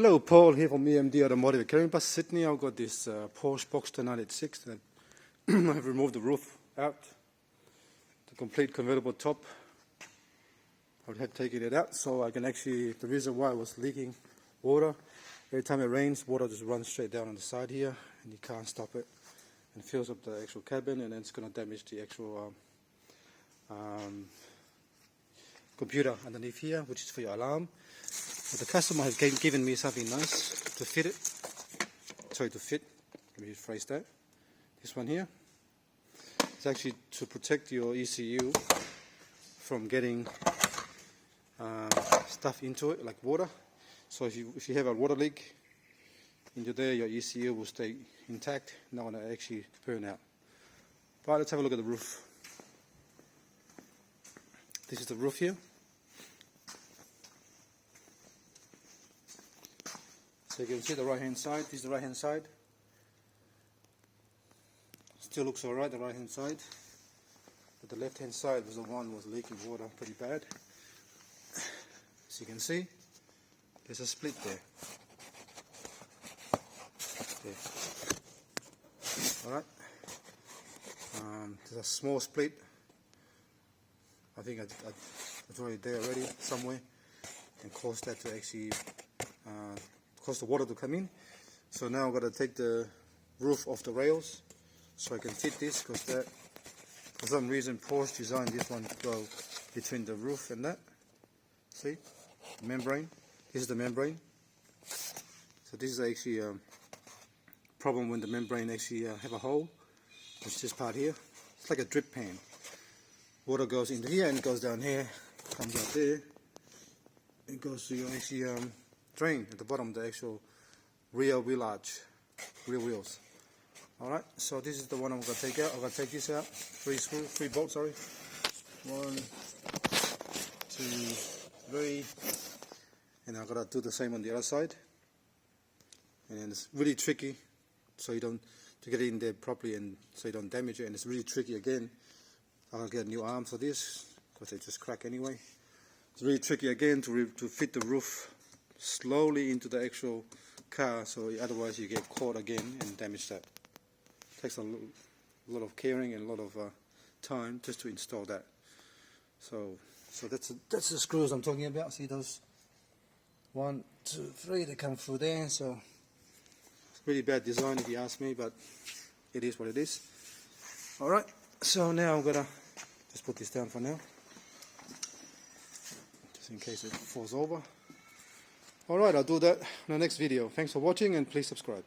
Hello, Paul here from EMD Automotive. Carrying past Sydney, I've got this Porsche Boxster 986 that I've removed the roof out, the complete convertible top. I had taken it out so I can actually, the reason why I was leaking water, every time it rains, water just runs straight down on the side here and you can't stop it, and fills up the actual cabin, and then it's going to damage the actual computer underneath here, which is for your alarm. But the customer has given me something nice to fit it. Sorry, to fit. Let me rephrase that. This one here. It's actually to protect your ECU from getting stuff into it, like water. So if you have a water leak into there, your ECU will stay intact, not going to actually burn out. But let's have a look at the roof. This is the roof here. So you can see the right hand side. This is the right hand side. Still looks alright, the right hand side. But the left hand side was the one that was leaking water pretty bad. As you can see, there's a split there. Alright. There's a small split. I think it's already there already somewhere, and caused that to actually cause the water to come in. So now I've got to take the roof off the rails so I can fit this, because that, for some reason, Porsche designed this one to go between the roof and that. See, the membrane. This is the membrane. So this is actually a problem when the membrane actually have a hole, which is this part here. It's like a drip pan. Water goes into here and it goes down here, comes out there. It goes to your actually drain at the bottom, the actual rear wheel arch, rear wheels. Alright, so this is the one I'm going to take out. I'm going to take this out. Three bolts, sorry. 1, 2, 3. And I'm going to do the same on the other side. And it's really tricky, so you don't, to get it in there properly and so you don't damage it. And it's really tricky again. I'll get a new arm for this, because they just crack anyway. It's really tricky again to fit the roof slowly into the actual car, so otherwise you get caught again and damage that. It takes a lot of caring and a lot of time just to install that. So that's the screws I'm talking about. See those 1, 2, 3, they come through there. So it's really bad design if you ask me, but it is what it is. Alright, so now I'm gonna just put this down for now, just in case it falls over. Alright, I'll do that in the next video. Thanks for watching, and please subscribe.